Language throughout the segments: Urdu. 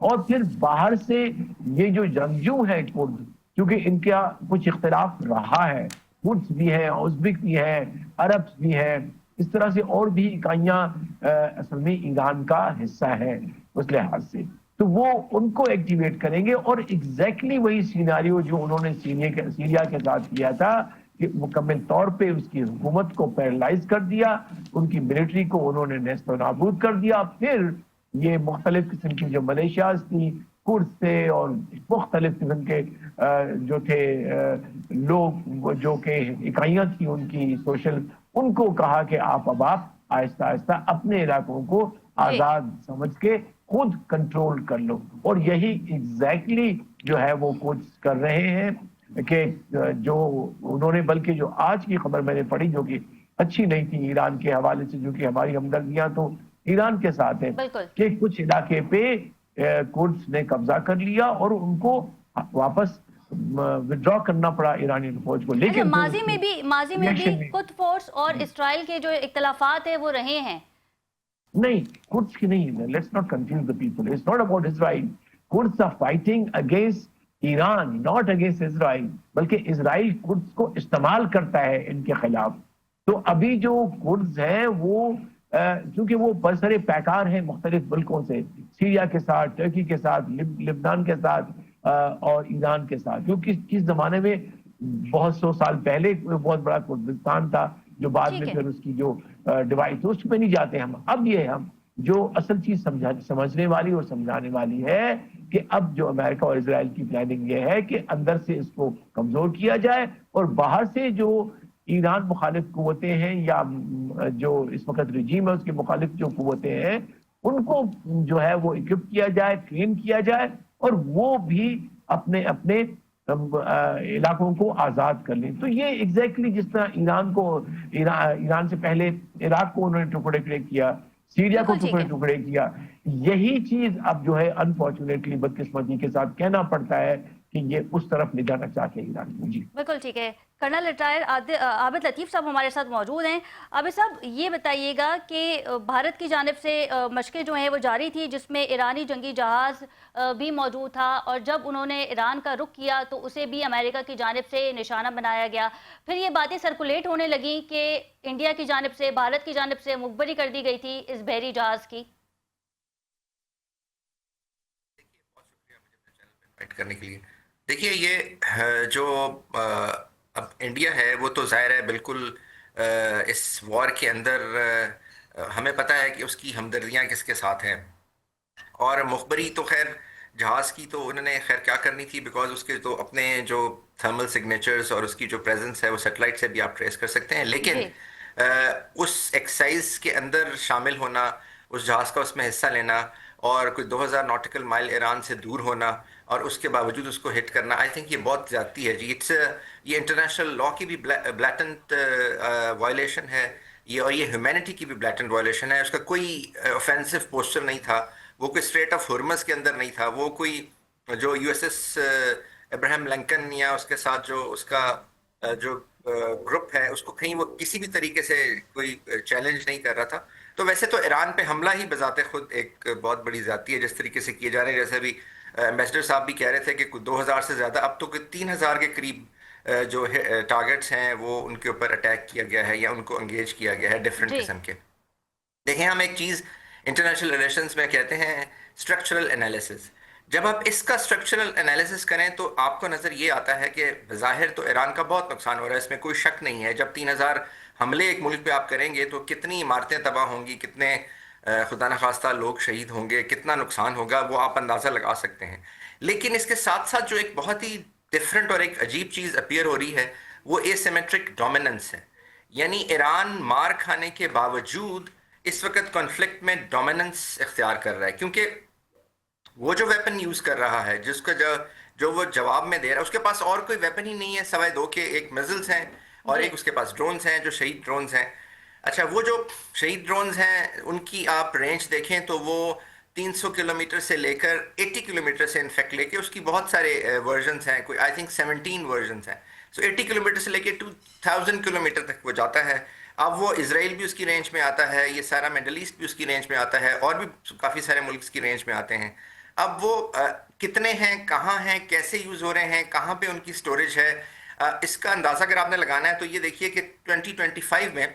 اور پھر باہر سے یہ جو جنگجو ہے کرد، کیونکہ ان کا کچھ اختلاف رہا ہے، کرد بھی ہے، ازبک بھی ہے، عرب بھی ہے، اس طرح سے اور بھی اکائیاں اصل میں ایران کا حصہ ہے اس لحاظ سے، تو وہ ان کو ایکٹیویٹ کریں گے، اور ایگزیکٹلی وہی سیناریو جو انہوں نے سیریا کے ساتھ کیا تھا کہ مکمل طور پہ اس کی حکومت کو پیرالائز کر دیا، ان کی ملٹری کو انہوں نے نیست و نابود کر دیا، پھر یہ مختلف قسم کی جو ملیشیاز تھی، کرد تھے، اور مختلف قسم کے جو تھے لوگ جو کہ اکائیاں تھیں ان کی سوشل، ان کو کہا کہ آپ آہستہ آہستہ اپنے علاقوں کو جی آزاد سمجھ کے خود کنٹرول کر لو، اور یہی ایگزیکٹلی جو ہے وہ کوشش کر رہے ہیں کہ جو انہوں نے، بلکہ جو آج کی خبر میں نے پڑھی جو کہ اچھی نہیں تھی ایران کے حوالے سے، جو کہ ہماری ہمدردیاں تو ایران کے ساتھ ہیں، بالکل. کہ کچھ علاقے پہ کرڈز نے قبضہ کر لیا اور ان کو واپس وڈرا کرنا پڑا ایرانی فوج کو، اچھا، لیکن پھر اس ماضی میں بھی ریئیکشن میں قدس فورس اور اسرائیل کے جو اختلافات ہیں وہ رہے ہیں. نہیں، کرڈز کی نہیں، let's not confuse the people, it's not about Israel, Kurds are fighting against Iran, not against Israel, بلکہ اسرائیل کرڈز کو استعمال کرتا ہے ان کے خلاف. تو ابھی جو کرڈز ہیں وہ چونکہ وہ برسر پیکار ہیں مختلف ملکوں سے، سیریا کے ساتھ، ترکی کے ساتھ، لبنان کے ساتھ اور ایران کے ساتھ، کیونکہ کس زمانے میں بہت سو سال پہلے بہت بڑا کردستان تھا جو بعد میں ٹھیک ہے. پھر اس کی جو ڈیوائس، اس پہ نہیں جاتے ہم. اب یہ ہم جو اصل چیز سمجھنے والی اور سمجھانے والی ہے کہ اب جو امریکہ اور اسرائیل کی پلاننگ یہ ہے کہ اندر سے اس کو کمزور کیا جائے، اور باہر سے جو ایران مخالف قوتیں ہیں یا جو اس وقت رجیم ہے اس کے مخالف جو قوتیں ہیں، ان کو جو ہے وہ اکوپ کیا جائے، ٹرین کیا جائے، اور وہ بھی اپنے اپنے علاقوں کو آزاد کر لیں. تو یہ ایگزیکٹلی جس طرح ایران سے پہلے عراق کو انہوں نے ٹکڑے کیا، سیریا کو بالکل ٹھیک ہے. ٹکڑے کیا، یہی چیز اب جو ہے انفارچونیٹلی بدقسمتی کے ساتھ کہنا پڑتا ہے کہ یہ اس طرف لے جانا چاہتے ہیں ایران کو. جی بالکل ٹھیک ہے. کرنل ریٹائر عابد لطیف صاحب ہمارے ساتھ موجود ہیں. عابد صاحب یہ بتائیے گا کہ بھارت کی جانب سے مشقیں جو ہیں وہ جاری تھی، جس میں ایرانی جنگی جہاز بھی موجود تھا، اور جب انہوں نے ایران کا رخ کیا تو اسے بھی امریکہ کی جانب سے نشانہ بنایا گیا. پھر یہ باتیں سرکولیٹ ہونے لگیں کہ انڈیا کی جانب سے، بھارت کی جانب سے مخبری کر دی گئی تھی اس بحری جہاز کی. کرنے کے لیے دیکھیے، یہ جو اب انڈیا ہے وہ تو ظاہر ہے بالکل اس وار کے اندر ہمیں پتہ ہے کہ اس کی ہمدردیاں کس کے ساتھ ہیں، اور مخبری تو خیر جہاز کی تو انہوں نے خیر کیا کرنی تھی، بیکاز اس کے تو اپنے جو تھرمل سگنیچرز اور اس کی جو پریزنس ہے وہ سیٹلائٹ سے بھی آپ ٹریس کر سکتے ہیں. لیکن جی اس ایکسرسائز کے اندر شامل ہونا، اس جہاز کا اس میں حصہ لینا، اور کوئی 2000 ناٹیکل مائل ایران سے دور ہونا، اور اس کے باوجود اس کو ہٹ کرنا، آئی تھنک یہ بہت زیادتی ہے جی. یہ انٹرنیشنل لا کی بھی بلیٹنٹ وائلیشن ہے، اور یہ ہیومینٹی کی بھی بلیٹنٹ وائلیشن ہے. اس کا کوئی اوفینسو پوسچر نہیں تھا، وہ کوئی اسٹریٹ آف ہرمز کے اندر نہیں تھا، وہ کوئی جو یو ایس ایس ابراہیم لنکن یا اس کے ساتھ جو اس کا جو گروپ ہے اس کو کہیں وہ کسی بھی طریقے سے کوئی چیلنج نہیں کر رہا تھا. تو ویسے تو ایران پہ حملہ ہی بذات خود ایک بہت بڑی زیادتی ہے جس طریقے سے کیے جا رہے ہیں. جیسے بھی ایمبیسڈر صاحب بھی کہہ رہے تھے کہ 2000 سے زیادہ، اب تو 3000 کے قریب جو ٹارگٹس ہیں وہ ان کے اوپر اٹیک کیا گیا ہے یا ان کو انگیج کیا گیا ہے ڈفرینٹ جی قسم کے. دیکھیں، ہم ایک چیز انٹرنیشنل ریلیشنز میں کہتے ہیں اسٹرکچرل انالیسس. جب آپ اس کا اسٹرکچرل انالیسس کریں تو آپ کو نظر یہ آتا ہے کہ بظاہر تو ایران کا بہت نقصان ہو رہا ہے، اس میں کوئی شک نہیں ہے. جب 3000 حملے ایک ملک پہ آپ کریں گے تو کتنی عمارتیں تباہ ہوں گی، کتنے خدا نخواستہ لوگ شہید ہوں گے، کتنا نقصان ہوگا، وہ آپ اندازہ لگا سکتے ہیں. لیکن اس کے ساتھ ساتھ جو ایک بہت ہی ڈفرینٹ اور ایک عجیب چیز اپیئر ہو رہی ہے وہ اے سیمیٹرک ڈومیننس ہے. یعنی ایران مار کھانے کے باوجود اس وقت کانفلکٹ میں ڈومیننس اختیار کر رہا ہے، کیونکہ وہ جو ویپن یوز کر رہا ہے، جس کا جو وہ جواب میں دے رہا ہے، اس کے پاس اور کوئی ویپن ہی نہیں ہے سوائے دو کے، ایک میزلز ہیں اور جی ایک اس کے پاس ڈرونز ہیں جو شہید ڈرونز ہیں. اچھا، وہ جو شہید ڈرونز ہیں ان کی آپ رینج دیکھیں تو وہ 300 کلومیٹر سے لے کر 80 کلومیٹر سے انفیکٹ لے کے اس کی بہت سارے ورژنز ہیں، کوئی آئی تھنک 17 ورژنز ہیں. سو 80 کلومیٹر سے لے کے 2000 کلومیٹر تک وہ جاتا ہے. اب وہ اسرائیل بھی اس کی رینج میں آتا ہے، یہ سارا میڈل ایسٹ بھی اس کی رینج میں آتا ہے، اور بھی کافی سارے ملک اس کی رینج میں آتے ہیں. اب وہ کتنے ہیں، کہاں ہیں، کیسے یوز ہو رہے ہیں، کہاں پہ ان کی سٹوریج ہے، اس کا اندازہ اگر آپ نے لگانا ہے تو یہ دیکھیے کہ 2025 میں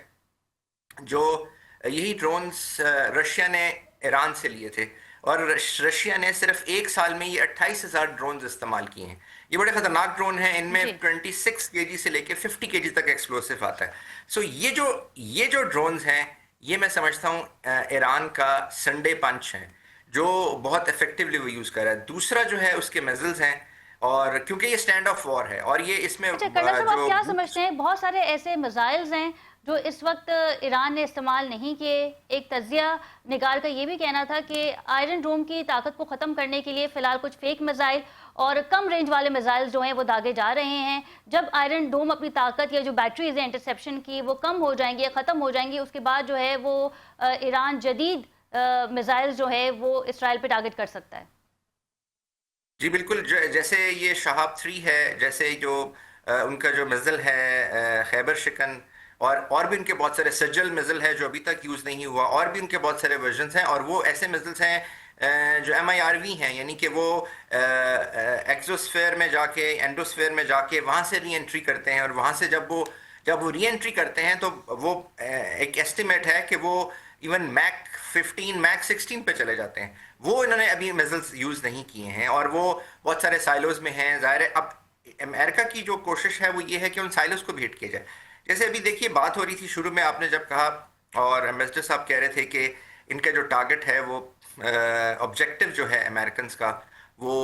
جو یہی ڈرونز رشیا نے ایران سے لیے تھے، اور رشیا نے صرف ایک سال میں یہ 28,000 ڈرونز استعمال کیے ہیں. یہ بڑے خطرناک ڈرون ہیں، ان میں جی 26 کے جی سے لے کے 50 کے جی تک ایکسپلوسو آتا ہے. سو یہ جو ڈرونز ہیں، یہ میں سمجھتا ہوں ایران کا سنڈے پنچ ہے جو بہت افیکٹولی وہ یوز کر رہا ہے. دوسرا جو ہے اس کے میزلز ہیں، اور کیونکہ یہ سٹینڈ آف وار ہے، اور یہ اس میں اچھا کرنا صاحب، آپ جو کیا سمجھتے ہیں بہت سارے ایسے میزائلز ہیں جو اس وقت ایران نے استعمال نہیں کیے؟ ایک تجزیہ نگار کا یہ بھی کہنا تھا کہ آئرن ڈوم کی طاقت کو ختم کرنے کے لیے فی الحال کچھ فیک میزائل اور کم رینج والے میزائل جو ہیں وہ داغے جا رہے ہیں. جب آئرن ڈوم اپنی طاقت یا جو بیٹریز ہیں انٹرسیپشن کی وہ کم ہو جائیں گی یا ختم ہو جائیں گی، اس کے بعد جو ہے وہ ایران جدید میزائل جو ہے وہ اسرائیل پہ ٹارگٹ کر سکتا ہے. جی بالکل، جیسے یہ شہاب 3 ہے، جیسے جو ان کا جو مزل ہے خیبر شکن، اور بھی ان کے بہت سارے سجل مزل ہے جو ابھی تک یوز نہیں ہوا، اور بھی ان کے بہت سارے ورژنز ہیں، اور وہ ایسے مزلز ہیں جو MIRV ہیں، یعنی کہ وہ ایکزوسفیئر میں جا کے، اینڈوسفیئر میں جا کے وہاں سے ری انٹری کرتے ہیں، اور وہاں سے جب وہ ری انٹری کرتے ہیں تو وہ ایک ایسٹیمیٹ ہے کہ وہ ایون میک 15 میک 16 پہ چلے جاتے ہیں. وہ انہوں نے ابھی میزلز یوز نہیں کیے ہیں، اور وہ بہت سارے سائلوز میں ہیں. ظاہر ہے اب امریکہ کی جو کوشش ہے وہ یہ ہے کہ ان سائلوز کو بھی ہٹ کیا جائے. جیسے ابھی دیکھیے بات ہو رہی تھی شروع میں، آپ نے جب کہا، اور ایمبیسڈر صاحب کہہ رہے تھے کہ ان کا جو ٹارگٹ ہے وہ آبجیکٹو جو ہے امریکنز کا وہ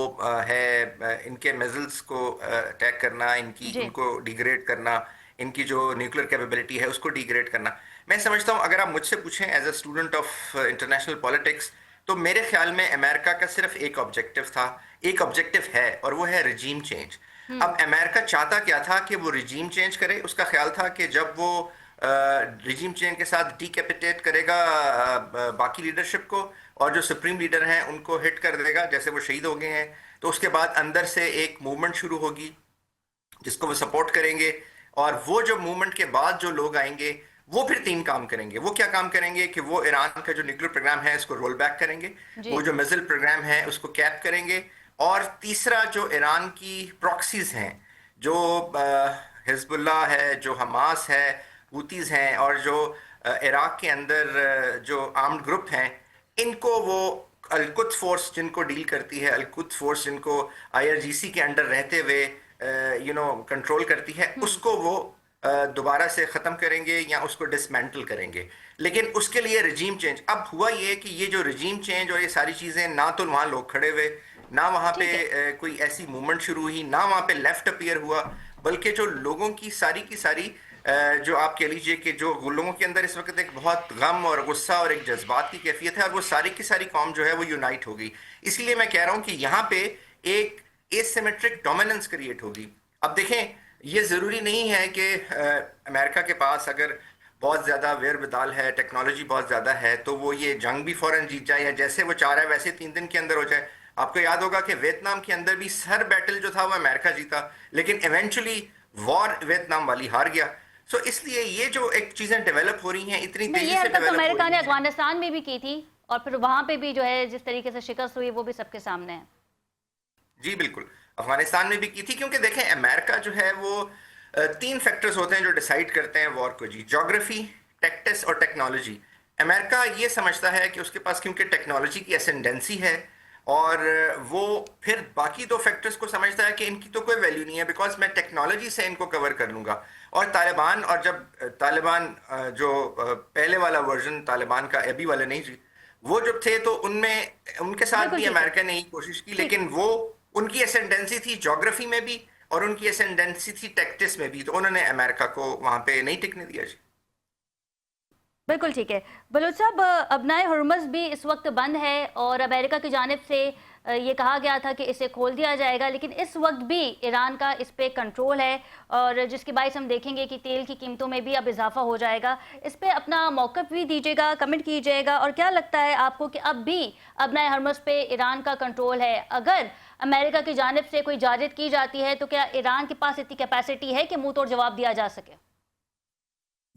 ہے ان کے میزلز کو اٹیک کرنا، جی ان کو ڈیگریڈ کرنا، ان کی جو نیوکلیر کیپیبلٹی ہے اس کو ڈیگریڈ کرنا. میں سمجھتا ہوں اگر آپ مجھ سے پوچھیں as a student of international politics, تو میرے خیال میں امریکہ کا صرف ایک آبجیکٹو تھا، ایک آبجیکٹو ہے، اور وہ ہے رجیم چینج. اب امریکہ چاہتا کیا تھا کہ وہ رجیم چینج کرے. اس کا خیال تھا کہ جب وہ رجیم چینج کے ساتھ ڈیکیپیٹیٹ کرے گا باقی لیڈرشپ کو، اور جو سپریم لیڈر ہیں ان کو ہٹ کر دے گا جیسے وہ شہید ہو گئے ہیں، تو اس کے بعد اندر سے ایک موومنٹ شروع ہوگی جس کو وہ سپورٹ کریں گے. اور وہ جو موومنٹ کے بعد جو لوگ آئیں گے وہ پھر 3 کام کریں گے. وہ کیا کام کریں گے کہ وہ ایران کا جو نیوکلیر پروگرام ہے اس کو رول بیک کریں گے، جی وہ جو میزل پروگرام ہے اس کو کیپ کریں گے، اور تیسرا جو ایران کی پراکسیز ہیں، جو حزب اللہ ہے، جو حماس ہے، ہوتیز ہیں، اور جو عراق کے اندر جو آرمڈ گروپ ہیں، ان کو وہ القدس فورس جن کو ڈیل کرتی ہے، القدس فورس جن کو IRGC کے انڈر رہتے ہوئے کنٹرول کرتی ہے، اس کو وہ دوبارہ سے ختم کریں گے یا اس کو ڈسمینٹل کریں گے. لیکن اس کے لیے رجیم چینج. اب ہوا یہ کہ یہ جو رجیم چینج اور یہ ساری چیزیں، نہ تو وہاں لوگ کھڑے ہوئے، نہ وہاں پہ کوئی ایسی موومنٹ شروع ہوئی، نہ وہاں پہ لیفٹ اپیئر ہوا، بلکہ جو لوگوں کی ساری جو آپ کہہ لیجئے کہ جو لوگوں کے اندر اس وقت ایک بہت غم اور غصہ اور ایک جذبات کی کیفیت ہے، اور وہ ساری کی ساری قوم جو ہے وہ یونائٹ ہو گئی. اس لیے میں کہہ رہا ہوں کہ یہاں پہ ایک ایسیمیٹرک ڈومیننس کریٹ ہوگی. اب دیکھیں، یہ ضروری نہیں ہے کہ امریکہ کے پاس اگر بہت زیادہ ویر بدال ہے، ٹیکنالوجی بہت زیادہ ہے، تو وہ یہ جنگ بھی فوراً جیت جائے، یا جیسے وہ چاہ رہا ہے ویسے 3 دن کے اندر ہو جائے. آپ کو یاد ہوگا کہ ویتنام کے اندر بھی ہر بیٹل جو تھا وہ امریکہ جیتا، لیکن ایونچولی وار ویتنام والی ہار گیا. سو اس لیے یہ جو ایک چیزیں ڈیولپ ہو رہی ہیں اتنی نہیں، تیزی یہ سے حرکت ڈیولپ ہو امریکہ رہی نے ہیں. افغانستان میں بھی کی تھی، اور پھر وہاں پہ بھی جو ہے جس طریقے سے شکست ہوئی وہ بھی سب کے سامنے ہے. جی بالکل، افغانستان میں بھی کی تھی، کیونکہ دیکھیں امریکہ جو ہے وہ 3 فیکٹرز ہوتے ہیں جو ڈیسائیڈ کرتے ہیں وار کو. جی، جغرافی، ٹیکٹس اور ٹیکنالوجی. امریکہ یہ سمجھتا ہے کہ اس کے پاس کیونکہ ٹیکنالوجی کی اسینڈنسی ہے، اور وہ پھر باقی 2 فیکٹرز کو سمجھتا ہے کہ ان کی تو کوئی ویلیو نہیں ہے، بیکاز میں ٹیکنالوجی سے ان کو کور کر لوں گا. اور طالبان، اور جب طالبان جو پہلے والا ورژن طالبان کا، ابھی والے نہیں جی، وہ جب تھے تو ان کے ساتھ بالکل بھی ٹھیک ہے، امریکہ نے ہی کوشش کی، ٹھیک. لیکن وہ ان کی اسینڈنسی تھی جغرافی میں بھی، اور ان کی اسینڈنسی تھی ٹیکٹس میں بھی، تو انہوں نے امریکہ کو وہاں پہ نہیں ٹکنے دیا. جی بالکل ٹھیک ہے. بلوچ صاحب، ابنائے ہرمز بھی اس وقت بند ہے، اور امریکہ کی جانب سے یہ کہا گیا تھا کہ اسے کھول دیا جائے گا، لیکن اس وقت بھی ایران کا اس پہ کنٹرول ہے، اور جس کی باعث ہم دیکھیں گے کہ تیل کی قیمتوں میں بھی اب اضافہ ہو جائے گا. اس پہ اپنا موقف بھی دیجیے گا، کمنٹ کیجیے گا، اور کیا لگتا ہے آپ کو کہ اب بھی ابنائے ہرمز پہ ایران کا کنٹرول ہے؟ اگر امریکہ کی جانب سے کوئی اجازت کی جاتی ہے تو کیا ایران کے پاس اتنی کیپیسٹی ہے کہ منہ توڑ جواب دیا جا سکے؟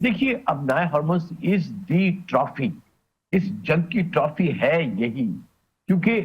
دیکھیے، ابنائے ہرمز از دی ٹرافی. اس جنگ کی ٹرافی ہے یہی، کیونکہ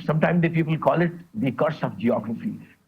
sometimes the people call it the curse of geography.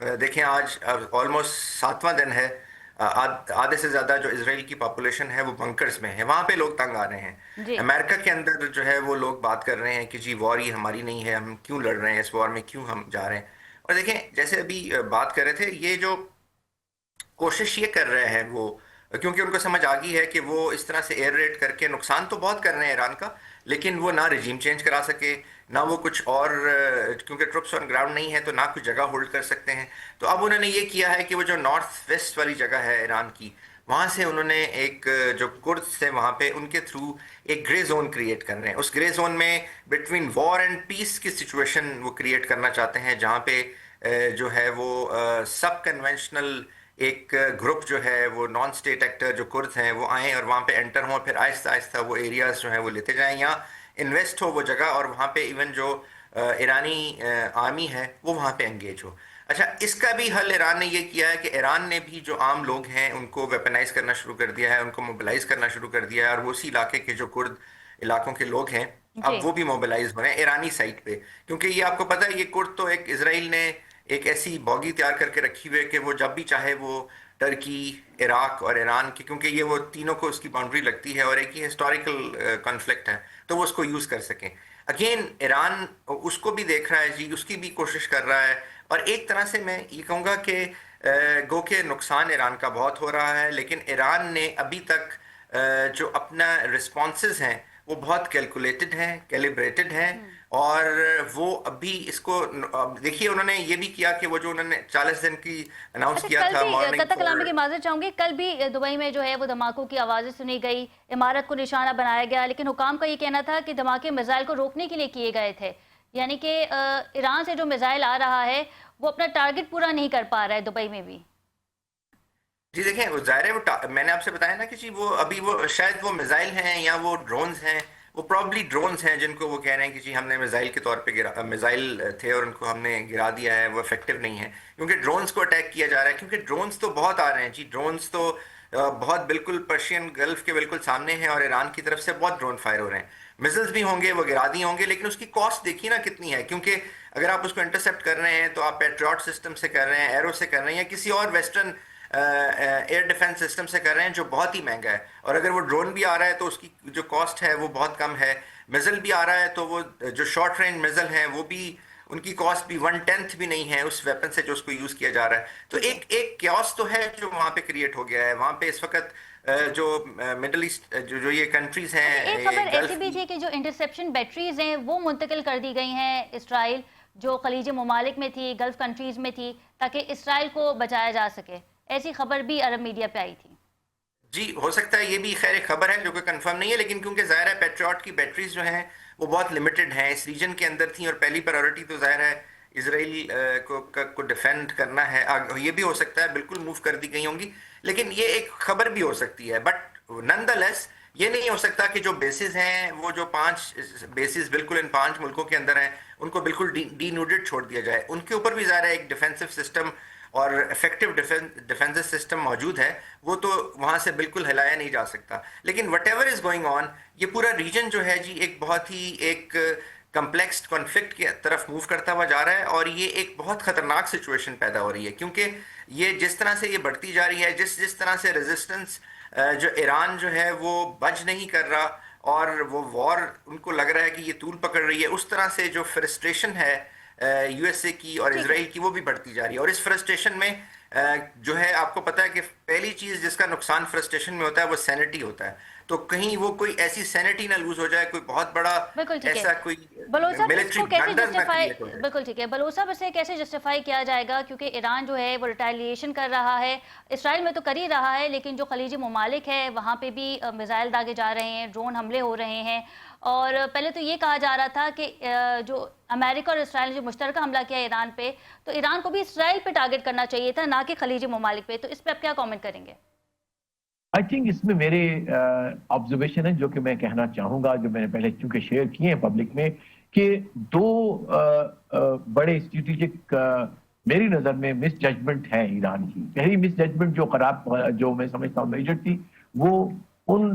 دیکھیں آج آلموسٹ 7واں دن ہے، آدھے سے زیادہ جو اسرائیل کی پاپولیشن ہے وہ بنکرز میں ہے، وہاں پہ لوگ تنگ آ رہے ہیں۔ جی امریکہ کے اندر جو ہے وہ لوگ بات کر رہے ہیں کہ جی وار یہ ہماری نہیں ہے، ہم کیوں لڑ رہے ہیں، اس وار میں کیوں ہم جا رہے ہیں۔ اور دیکھیں جیسے ابھی بات کر رہے تھے، یہ جو کوشش یہ کر رہے ہیں وہ، کیونکہ ان کو سمجھ آ گئی ہے کہ وہ اس طرح سے ایئر ریڈ کر کے نقصان تو بہت کر رہے ہیں ایران کا، لیکن وہ نہ رجیم چینج کرا سکے، نہ وہ کچھ اور، کیونکہ ٹروپس آن گراؤنڈ نہیں ہے تو نہ کچھ جگہ ہولڈ کر سکتے ہیں۔ تو اب انہوں نے یہ کیا ہے کہ وہ جو نارتھ ویسٹ والی جگہ ہے ایران کی، وہاں سے انہوں نے ایک جو کردز تھے وہاں پہ ان کے تھرو ایک گرے زون کریٹ کر رہے ہیں۔ اس گرے زون میں بٹوین وار اینڈ پیس کی سچویشن وہ کریٹ کرنا چاہتے ہیں، جہاں پہ جو ہے وہ سب کنونشنل ایک گروپ جو ہے وہ نان اسٹیٹ ایکٹر جو کرد ہیں وہ آئیں اور وہاں پہ انٹر ہوں، پھر آہستہ آہستہ وہ ایریاز جو ہیں وہ لیتے جائیں، یا انویسٹ ہو وہ جگہ، اور وہاں پہ ایون جو ایرانی آرمی ہے وہ وہاں پہ انگیج ہو۔ اچھا، اس کا بھی حل ایران نے یہ کیا ہے کہ ایران نے بھی جو عام لوگ ہیں ان کو ویپنائز کرنا شروع کر دیا ہے، ان کو موبلائز کرنا شروع کر دیا ہے، اور وہ اسی علاقے کے جو کرد علاقوں کے لوگ ہیں جی اب وہ بھی موبلائز ہو رہے ہیں ایرانی سائٹ پہ، کیونکہ یہ آپ کو پتہ ہے یہ کرد تو ایک اسرائیل نے ایک ایسی باغی تیار کر کے رکھی ہوئی ہے کہ وہ جب بھی چاہے وہ ٹرکی، عراق اور ایران کی، کیونکہ یہ وہ تینوں کو اس کی باؤنڈری لگتی ہے اور ایک ہی ہسٹوریکل کنفلکٹ ہے، تو وہ اس کو یوز کر سکیں۔ اگین ایران اس کو بھی دیکھ رہا ہے جی، اس کی بھی کوشش کر رہا ہے، اور ایک طرح سے میں یہ کہوں گا کہ گو کہ نقصان ایران کا بہت ہو رہا ہے، لیکن ایران نے ابھی تک جو اپنا رسپانسز ہیں وہ بہت کیلکولیٹڈ ہیں، کیلیبریٹڈ ہیں، اور وہ ابھی اس کو دیکھیے انہوں نے یہ بھی کیا کہ وہ جو انہوں نے 40 دن کی اناؤنس اچھا، کیا کل تھا بھی مارننگ قطع کلامی فور، کی معذرت چاہوں گی، کل بھی دبئی میں جو ہے وہ دھماکوں کی آوازیں سنی گئی، عمارت کو نشانہ بنایا گیا، لیکن حکام کا یہ کہنا تھا کہ دھماکے میزائل کو روکنے کے لیے کیے گئے تھے، یعنی کہ ایران سے جو میزائل آ رہا ہے وہ اپنا ٹارگٹ پورا نہیں کر پا رہا ہے دبئی میں بھی۔ جی دیکھیں وہ ظاہر ہے، وہ میں نے آپ سے بتایا نا کہ جی وہ ابھی وہ شاید وہ میزائل ہیں یا وہ ڈرونز ہیں، وہ پرابلی ڈرونز ہیں جن کو وہ کہہ رہے ہیں کہ جی ہم نے میزائل کے طور پہ میزائل تھے اور ان کو ہم نے گرا دیا ہے، وہ افیکٹو نہیں ہے، کیونکہ ڈرونز کو اٹیک کیا جا رہا ہے، کیونکہ ڈرونز تو بہت آ رہے ہیں جی، ڈرونز تو بہت بالکل پرشین گلف کے بالکل سامنے ہیں، اور ایران کی طرف سے بہت ڈرون فائر ہو رہے ہیں، میزلز بھی ہوں گے، وہ گرا دیے ہوں گے، لیکن اس کی کاسٹ دیکھیے نا کتنی ہے، کیونکہ اگر آپ اس کو انٹرسیپٹ کر رہے ہیں تو آپ پیٹریوٹ سسٹم سے کر رہے ہیں، ایرو سے کر رہے ہیں، یا کسی اور ویسٹرن ایئر ڈیفنس سسٹم سے کر رہے ہیں جو بہت ہی مہنگا ہے، اور اگر وہ ڈرون بھی آ رہا ہے تو اس کی جو کاسٹ ہے وہ بہت کم ہے، میزل بھی آ رہا ہے تو وہ جو شارٹ رینج میزل ہیں وہ بھی ان کی کاسٹ بھی 1/10 بھی نہیں ہے اس ویپن سے جو اس کو یوز کیا جا رہا ہے۔ تو جی ایک کیوس تو ہے جو وہاں پہ کریٹ ہو گیا ہے، وہاں پہ اس وقت جو مڈل ایسٹ جو یہ کنٹریز اچھا، ایک ہیں خبر ایسی گلف بھی کی، تھی کہ جو انٹرسیپشن بیٹریز ہیں وہ منتقل کر دی گئی ہیں اسرائیل، جو خلیج ممالک میں تھی، گلف کنٹریز میں تھی، تاکہ اسرائیل کو بچایا جا سکے، ایسی خبر بھی عرب میڈیا پہ آئی تھی۔ جی ہو سکتا ہے یہ بھی خیر ایک خبر ہے جو کہ کنفرم نہیں ہے، لیکن کیونکہ ظاہر ہے پیٹریوٹ کی بیٹریز جو ہیں وہ بہت لمیٹڈ ہیں، اس ریجن کے اندر تھیں، اور پہلی پرائیورٹی تو ظاہر ہے اسرائیل کو ڈیفینڈ کرنا ہے، یہ بھی ہو سکتا ہے بالکل موو کر دی گئی ہوں گی، لیکن یہ ایک خبر بھی ہو سکتی ہے، بٹ نن دا لیس یہ نہیں ہو سکتا کہ جو بیسز ہیں وہ جو 5 بیسز بالکل ان 5 ملکوں کے اندر ہیں ان کو بالکل ڈی نوڈڈ چھوڑ دیا جائے، ان کے اوپر بھی ظاہر ہے ایک ڈیفینسو سسٹم اور افیکٹو ڈیفینس سسٹم موجود ہے، وہ تو وہاں سے بالکل ہلایا نہیں جا سکتا، لیکن what ever is going on, یہ پورا ریجن جو ہے جی ایک بہت ہی ایک کمپلیکس کانفلکٹ کی طرف موو کرتا ہوا جا رہا ہے، اور یہ ایک بہت خطرناک سچویشن پیدا ہو رہی ہے، کیونکہ یہ جس طرح سے یہ بڑھتی جا رہی ہے، جس طرح سے ریزسٹنس جو ایران جو ہے وہ بچ نہیں کر رہا، اور وہ وار ان کو لگ رہا ہے کہ یہ طول پکڑ رہی ہے، اس طرح سے جو فرسٹریشن ہے یو ایس اے کی اور ٹھیک ہے، اسرائیل کی وہ بھی بڑھتی جا رہی ہے، اور اس فرسٹریشن میں جو ہے آپ کو پتا ہے کہ پہلی چیز جس کا نقصان فرسٹریشن میں ہوتا ہے وہ سینٹی ہوتا ہے، تو کہیں وہ کوئی ایسی سینٹی نہ لوز ہو جائے، کوئی بہت بڑا بالکل ٹھیک ہے۔ ایسا کوئی بلوچ صاحب اس ملٹری کو کیسے بلنڈر نہ جسٹیفائی، کریٹ ہو جائے۔ بالکل ٹھیک ہے، بلوچ صاحب اسے کیسے جسٹیفائی کیا جائے گا، کیونکہ ایران جو ہے وہ ریٹیلیشن کر رہا ہے، اسرائیل میں تو کر ہی رہا ہے، لیکن جو خلیجی ممالک ہے وہاں پہ بھی میزائل داغے جا رہے ہیں، ڈرون حملے ہو رہے ہیں، اور پہلے تو یہ کہا جا رہا تھا کہ جو امریکہ اور اسرائیل نے جو مشترکہ حملہ کیا ایران پہ، تو ایران کو بھی اسرائیل پہ ٹارگٹ کرنا چاہیے تھا، نہ کہ خلیجی ممالک پہ، تو اس پہ آپ کیا کامنٹ کریں گے؟ آئی تھنک اس میں میرے آبزرویشن ہے جو کہ میں کہنا چاہوں گا، جو میں نے پہلے چونکہ شیئر کیے ہیں پبلک میں، کہ دو بڑے اسٹریٹجک میری نظر میں مس ججمنٹ ہے ایران کی۔ پہلی مس ججمنٹ جو خراب جو میں سمجھتا ہوں میجر تھی، وہ ان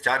4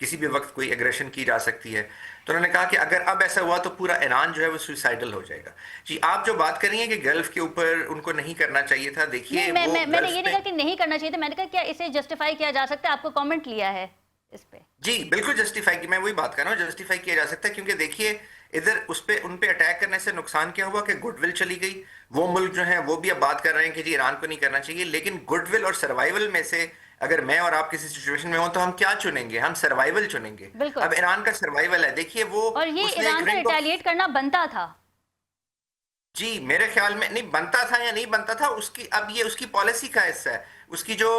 کسی بھی وقت کوئی ایگریشن کی جا سکتی ہے. تو انہوں نے کہا کہ اگر اب ایسا ہوا تو پورا ایران جو ہے وہ سوئسائڈل ہو جائے گا. جی آپ جو بات کر رہی ہیں کہ گلف کے اوپر ان کو نہیں کرنا چاہیے تھا, دیکھیے نہیں, وہ میں نے یہ گلف نہیں کہا کہ نہیں کرنا چاہیے تھا, میں نے کہا کیا اسے جسٹیفائی کیا جا سکتا ہے, آپ کو کامنٹ لیا ہے اس پہ. جی بالکل جسٹیفائی کی, میں وہی بات کر رہا ہوں, جسٹیفائی کیا جا سکتا ہے کیونکہ دیکھیے ادھر اس پہ ان پہ اٹیک کرنے سے نقصان کیا ہوا کہ گڈ ول چلی گئی. وہ ملک جو ہیں وہ بھی اب بات کر رہے ہیں کہ جی ایران کو نہیں کرنا چاہیے, لیکن گڈ ول اور سروائیول میں سے اگر میں اور آپ کسی سچویشن میں ہوں تو ہم کیا چنیں گے؟ ہم سروائیول چنیں گے. بالکل. اب ایران کا سروائیول ہے, دیکھیے وہ اور یہ اس نے ایران ایک کا رنگ آف, ریٹیلیٹ کرنا بنتا تھا. جی میرے خیال میں نہیں بنتا تھا یا نہیں بنتا تھا, اس کی اب یہ اس کی پالیسی کا حصہ ہے, اس کی جو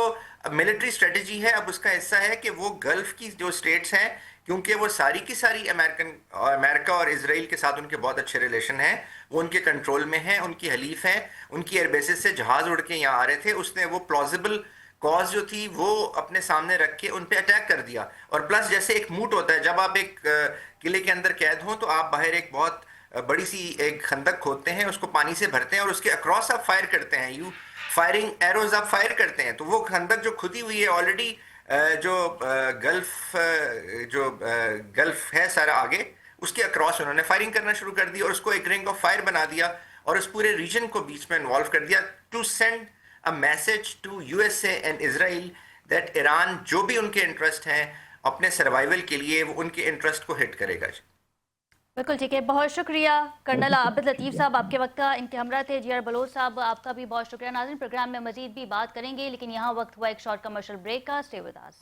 ملٹری اسٹریٹجی ہے اب اس کا حصہ ہے کہ وہ گلف کی جو اسٹیٹس ہیں, کیونکہ وہ ساری کی ساری امریکہ اور اسرائیل کے ساتھ ان کے بہت اچھے ریلیشن ہیں, وہ ان کے کنٹرول میں ہیں, ان کی حلیف ہیں, ان کی ایئر بیسز سے جہاز اڑ کے یہاں آ رہے تھے. اس نے وہ پلازیبل کاز جو تھی وہ اپنے سامنے رکھ کے ان پہ اٹیک کر دیا. اور پلس جیسے ایک موٹ ہوتا ہے, جب آپ ایک قلعے کے اندر قید ہوں تو آپ باہر ایک بہت بڑی سی ایک خندق کھودتے ہیں, اس کو پانی سے بھرتے ہیں اور اس کے اکراس آپ فائر کرتے ہیں, یو فائرنگ ایروز آپ فائر کرتے ہیں. تو وہ خندق جو کھدی ہوئی ہے آلریڈی, جو گلف ہے سارا آگے, اس کے اکراس انہوں نے فائرنگ کرنا شروع کر دی اور اس کو ایک رنگ آف فائر بنا دیا اور اس پورے ریجن کو بیچ میں انوالو کر دیا, to send a message to U S A and Israel that Iran جو بھی ان کے انٹرسٹ ہیں اپنے سروائیول کے لیے وہ ان کے انٹرسٹ کو ہٹ کرے گا. بالکل ٹھیک ہے, بہت شکریہ کرنل عابد لطیف صاحب, آپ کے وقت کا ان کے ہمراہ تھے. جی آر بلوچ صاحب آپ کا بھی بہت شکریہ. ناظرین پروگرام میں مزید بھی بات کریں گے لیکن یہاں وقت ہوا ایک شارٹ کمرشل بریک کا. Stay with us.